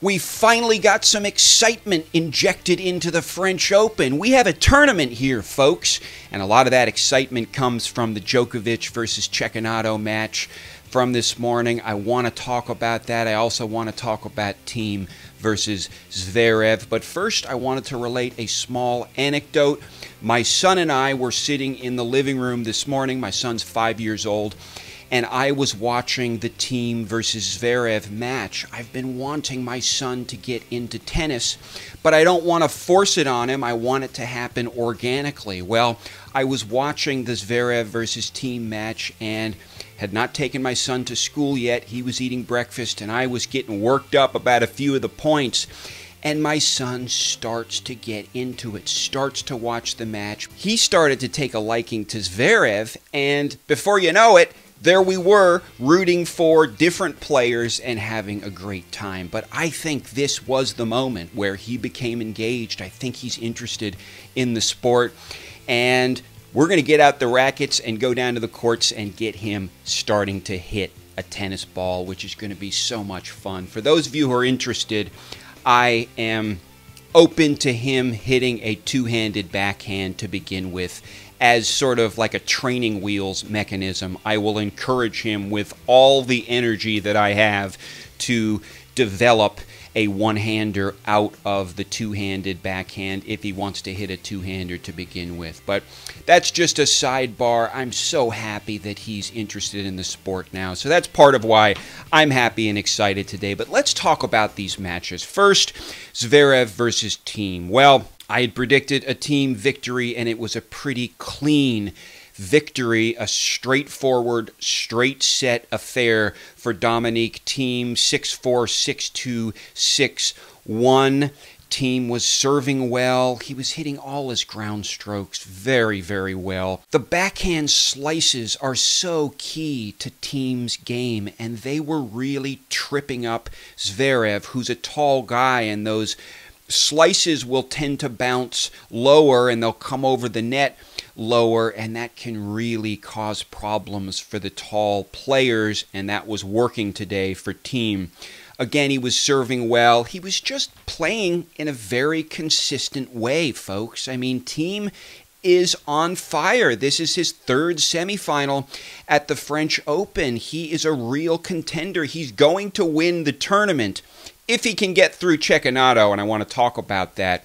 We finally got some excitement injected into the French Open. We have a tournament here, folks, and a lot of that excitement comes from the Djokovic versus Cecchinato match from this morning. I want to talk about that. I also want to talk about Thiem versus Zverev. But first, I wanted to relate a small anecdote. My son and I were sitting in the living room this morning. My son's 5 years old. And I was watching the Thiem versus Zverev match. I've been wanting my son to get into tennis, but I don't want to force it on him. I want it to happen organically. Well, I was watching the Zverev versus Thiem match and had not taken my son to school yet. He was eating breakfast, and I was getting worked up about a few of the points. And my son starts to get into it, starts to watch the match. He started to take a liking to Zverev, and before you know it, there we were, rooting for different players and having a great time. But I think this was the moment where he became engaged. I think he's interested in the sport. And we're going to get out the rackets and go down to the courts and get him starting to hit a tennis ball, which is going to be so much fun. For those of you who are interested, I am open to him hitting a two-handed backhand to begin with. As sort of like a training wheels mechanism, I will encourage him with all the energy that I have to develop a one-hander out of the two-handed backhand if he wants to hit a two-hander to begin with. But that's just a sidebar. I'm so happy that he's interested in the sport now. So that's part of why I'm happy and excited today. But let's talk about these matches. First, Zverev versus Thiem. Well, I had predicted a Thiem victory, and it was a pretty clean victory, a straightforward, straight-set affair for Dominic Thiem, 6-4, 6-2, 6-1. Thiem was serving well. He was hitting all his ground strokes very, very well. The backhand slices are so key to Thiem's game, and they were really tripping up Zverev, who's a tall guy, and those slices will tend to bounce lower and they'll come over the net lower, and that can really cause problems for the tall players, and that was working today for Thiem. Again, he was serving well. He was just playing in a very consistent way, folks. I mean, Thiem is on fire. This is his third semifinal at the French Open. He is a real contender. He's going to win the tournament if he can get through Cecchinato, and I want to talk about that.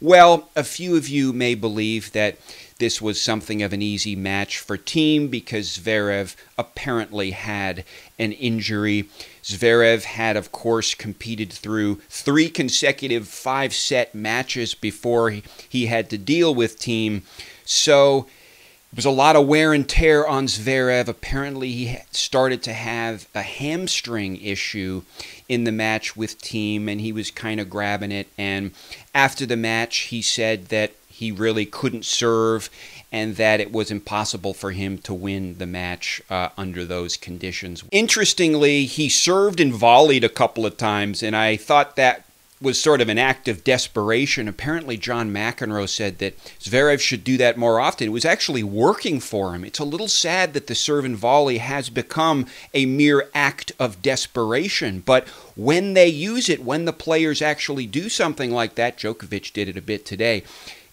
Well, a few of you may believe that this was something of an easy match for Thiem because Zverev apparently had an injury. Zverev had, of course, competed through 3 consecutive 5-set matches before he had to deal with Thiem. So there was a lot of wear and tear on Zverev. Apparently, he started to have a hamstring issue in the match with Thiem, and he was kind of grabbing it. And after the match, he said that he really couldn't serve and that it was impossible for him to win the match under those conditions. Interestingly, he served and volleyed a couple of times, and I thought that was sort of an act of desperation. Apparently, John McEnroe said that Zverev should do that more often. It was actually working for him. It's a little sad that the serve and volley has become a mere act of desperation. But when they use it, when the players actually do something like that, Djokovic did it a bit today,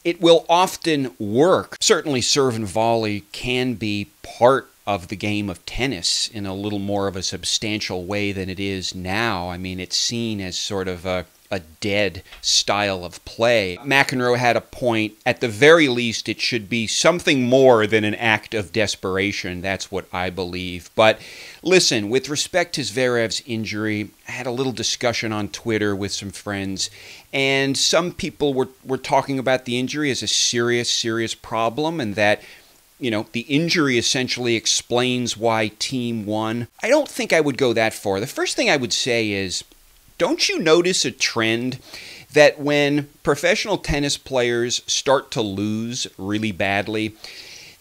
it will often work. Certainly, serve and volley can be part of the game of tennis in a little more of a substantial way than it is now. I mean, it's seen as sort of a dead style of play. McEnroe had a point. At the very least, it should be something more than an act of desperation. That's what I believe. But listen, with respect to Zverev's injury, I had a little discussion on Twitter with some friends, and some people were talking about the injury as a serious problem, and that, you know, the injury essentially explains why Thiem won. I don't think I would go that far. The first thing I would say is, don't you notice a trend that when professional tennis players start to lose really badly,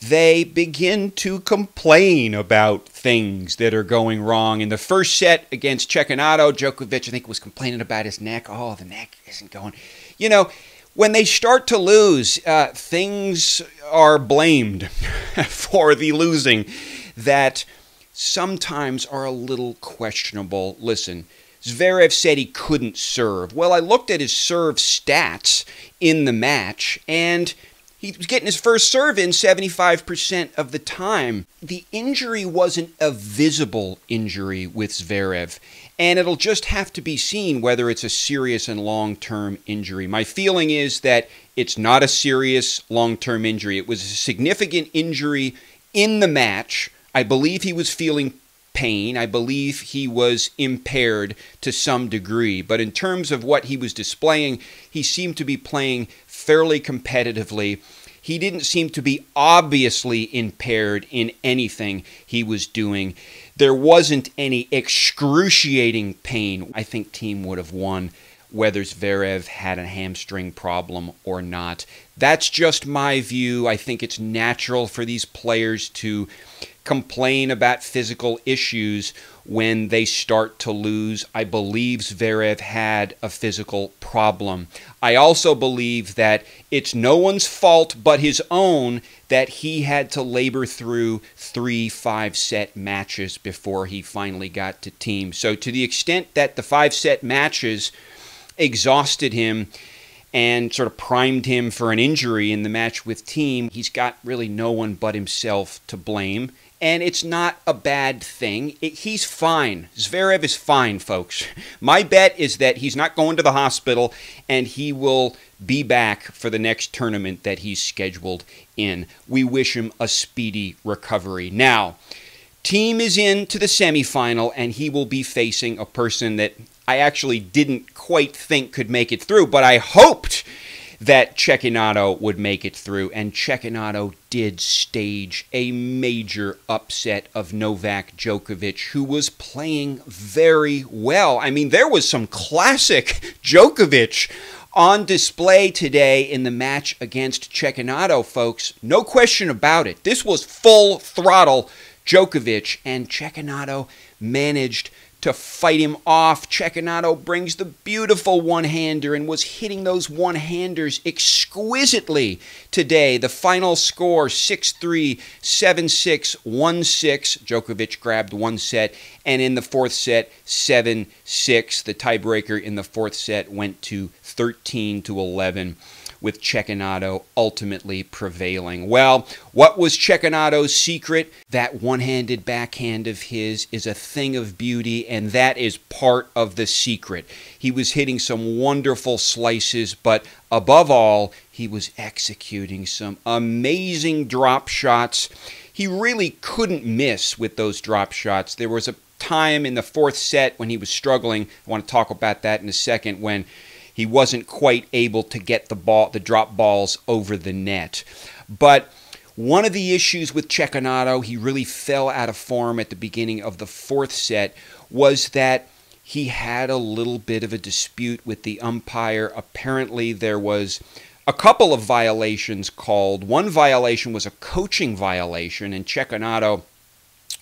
they begin to complain about things that are going wrong? In the first set against Cecchinato, Djokovic, I think, was complaining about his neck. Oh, the neck isn't going. You know, when they start to lose, things are blamed for the losing that sometimes are a little questionable. Listen, Zverev said he couldn't serve. Well, I looked at his serve stats in the match, and he was getting his first serve in 75% of the time. The injury wasn't a visible injury with Zverev, and it'll just have to be seen whether it's a serious and long-term injury. My feeling is that it's not a serious long-term injury. It was a significant injury in the match. I believe he was feeling pain. I believe he was impaired to some degree. But in terms of what he was displaying, he seemed to be playing fairly competitively. He didn't seem to be obviously impaired in anything he was doing. There wasn't any excruciating pain. I think Thiem would have won whether Zverev had a hamstring problem or not. That's just my view. I think it's natural for these players to complain about physical issues when they start to lose. I believe Zverev had a physical problem. I also believe that it's no one's fault but his own that he had to labor through 3 5-set matches before he finally got to Thiem. So to the extent that the 5-set matches exhausted him and sort of primed him for an injury in the match with Thiem, he's got really no one but himself to blame. And it's not a bad thing. He's fine. Zverev is fine, folks. My bet is that he's not going to the hospital, and he will be back for the next tournament that he's scheduled in. We wish him a speedy recovery. Now, Thiem is into the semifinal, and he will be facing a person that I actually didn't quite think could make it through, but I hoped that Cecchinato would make it through, and Cecchinato did stage a major upset of Novak Djokovic, who was playing very well. I mean, there was some classic Djokovic on display today in the match against Cecchinato, folks. No question about it. This was full throttle Djokovic, and Cecchinato managed to fight him off. Cecchinato brings the beautiful one-hander and was hitting those one-handers exquisitely today. The final score, 6-3, 7-6, 1-6. Djokovic grabbed one set, and in the fourth set, 7-6. The tiebreaker in the fourth set went to 13-11. With Cecchinato ultimately prevailing. Well, what was Cecchinato's secret? That one-handed backhand of his is a thing of beauty, and that is part of the secret. He was hitting some wonderful slices, but above all, he was executing some amazing drop shots. He really couldn't miss with those drop shots. There was a time in the fourth set when he was struggling. I want to talk about that in a second, when he wasn't quite able to get the drop balls over the net. But one of the issues with Cecchinato, he really fell out of form at the beginning of the fourth set, was that he had a little bit of a dispute with the umpire. Apparently there was a couple of violations called. One violation was a coaching violation, and Cecchinato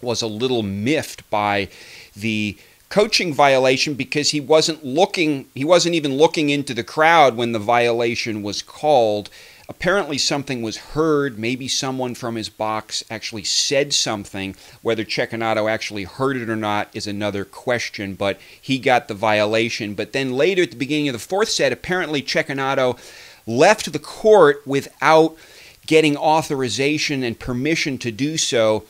was a little miffed by the coaching violation because he wasn't even looking into the crowd when the violation was called. Apparently something was heard. Maybe someone from his box actually said something. Whether Cecchinato actually heard it or not is another question, but he got the violation. But then later at the beginning of the fourth set, apparently Cecchinato left the court without getting authorization and permission to do so.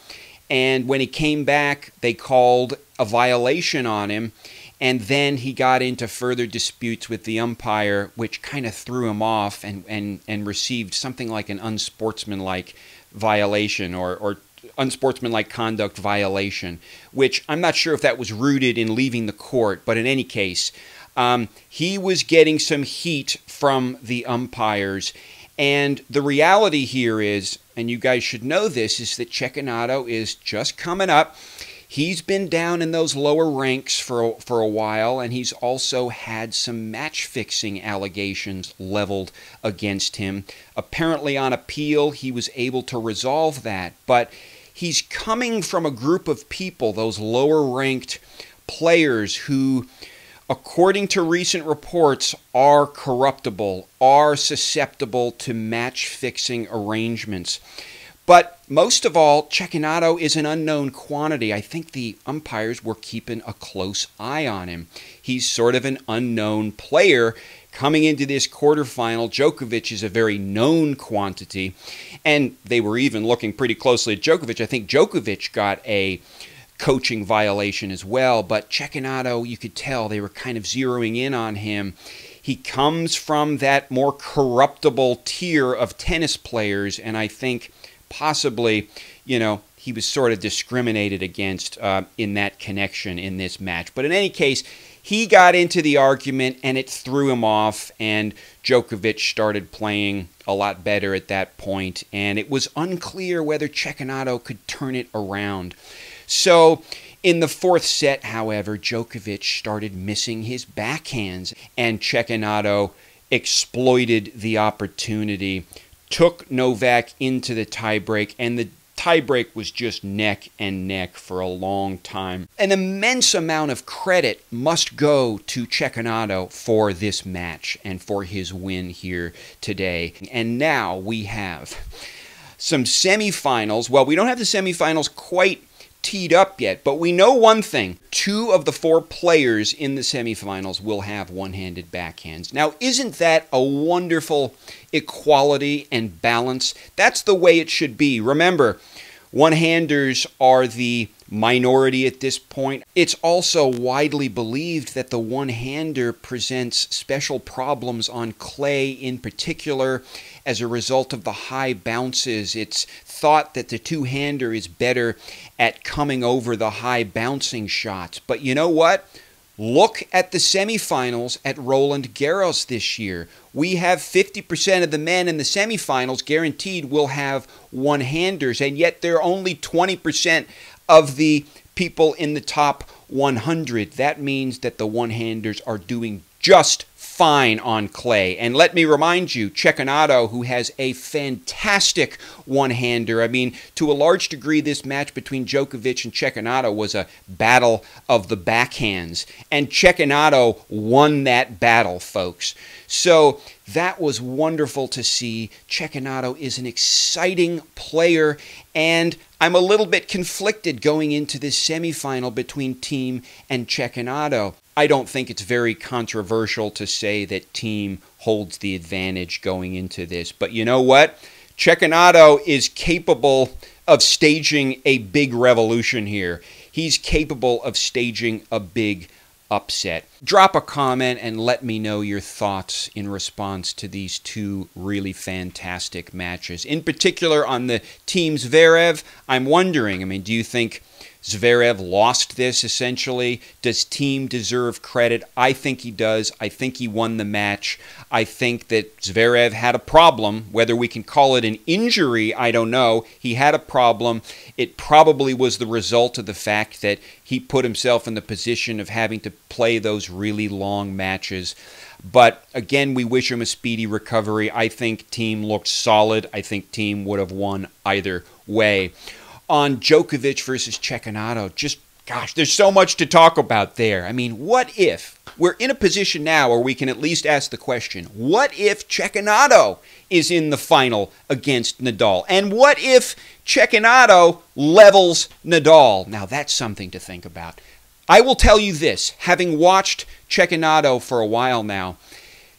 And when he came back, they called a violation on him, and then he got into further disputes with the umpire, which kind of threw him off, and received something like an unsportsmanlike violation or unsportsmanlike conduct violation, which I'm not sure if that was rooted in leaving the court, but in any case, he was getting some heat from the umpires. And the reality here is, and you guys should know this, is that Cecchinato is just coming up. He's been down in those lower ranks for a while, and he's also had some match-fixing allegations leveled against him. Apparently on appeal, he was able to resolve that, but he's coming from a group of people, those lower-ranked players who, according to recent reports, are corruptible, are susceptible to match-fixing arrangements. But most of all, Cecchinato is an unknown quantity. I think the umpires were keeping a close eye on him. He's sort of an unknown player. Coming into this quarterfinal, Djokovic is a very known quantity. And they were even looking pretty closely at Djokovic. I think Djokovic got a coaching violation as well. But Cecchinato, you could tell they were kind of zeroing in on him. He comes from that more corruptible tier of tennis players, and I think possibly, he was sort of discriminated against in that connection in this match. But in any case, he got into the argument and it threw him off, and Djokovic started playing a lot better at that point, and it was unclear whether Cecchinato could turn it around. So in the fourth set, however, Djokovic started missing his backhands, and Cecchinato exploited the opportunity, took Novak into the tiebreak, and the tiebreak was just neck and neck for a long time. An immense amount of credit must go to Cecchinato for this match and for his win here today. And now we have some semifinals. Well, we don't have the semifinals quite teed up yet, but we know one thing. 2 of the 4 players in the semifinals will have one-handed backhands. Now, isn't that a wonderful equality and balance? That's the way it should be. Remember, one-handers are the minority at this point. It's also widely believed that the one-hander presents special problems on clay in particular as a result of the high bounces. It's thought that the two-hander is better at coming over the high bouncing shots. But you know what? Look at the semifinals at Roland Garros this year. We have 50% of the men in the semifinals guaranteed will have one-handers, and yet they're only 20% of the people in the top 100. That means that the one-handers are doing just fine on clay. And let me remind you, Cecchinato, who has a fantastic one-hander. I mean, to a large degree, this match between Djokovic and Cecchinato was a battle of the backhands. And Cecchinato won that battle, folks. So that was wonderful to see. Cecchinato is an exciting player, and I'm a little bit conflicted going into this semifinal between Thiem and Cecchinato. I don't think it's very controversial to say that Thiem holds the advantage going into this. But you know what? Cecchinato is capable of staging a big revolution here. He's capable of staging a big upset. Drop a comment and let me know your thoughts in response to these 2 really fantastic matches. In particular, on the Thiem Zverev, I'm wondering, do you think Zverev lost this, essentially? Does Thiem deserve credit? I think he does. I think he won the match. I think that Zverev had a problem. Whether we can call it an injury, I don't know. He had a problem. It probably was the result of the fact that he put himself in the position of having to play those really long matches. But again, we wish him a speedy recovery. I think Thiem looked solid. I think Thiem would have won either way. On Djokovic versus Cecchinato, gosh, there's so much to talk about there. What if we're in a position now where we can at least ask the question, what if Cecchinato is in the final against Nadal? And what if Cecchinato levels Nadal? Now, that's something to think about. I will tell you this, having watched Cecchinato for a while now,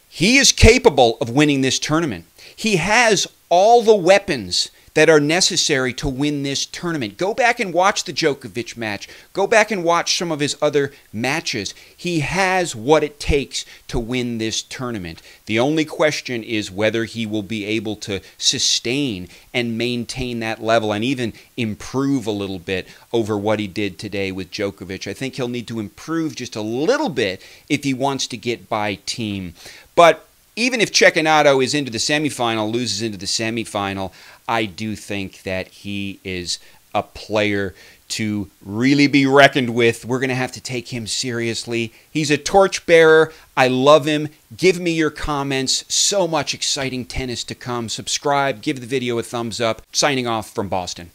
he is capable of winning this tournament. He has all the weapons that are necessary to win this tournament. Go back and watch the Djokovic match. Go back and watch some of his other matches. He has what it takes to win this tournament. The only question is whether he will be able to sustain and maintain that level and even improve a little bit over what he did today with Djokovic. I think he'll need to improve just a little bit if he wants to get by Thiem. But even if Cecchinato is into the semifinal, loses into the semifinal, I do think that he is a player to really be reckoned with. We're going to have to take him seriously. He's a torchbearer. I love him. Give me your comments. So much exciting tennis to come. Subscribe. Give the video a thumbs up. Signing off from Boston.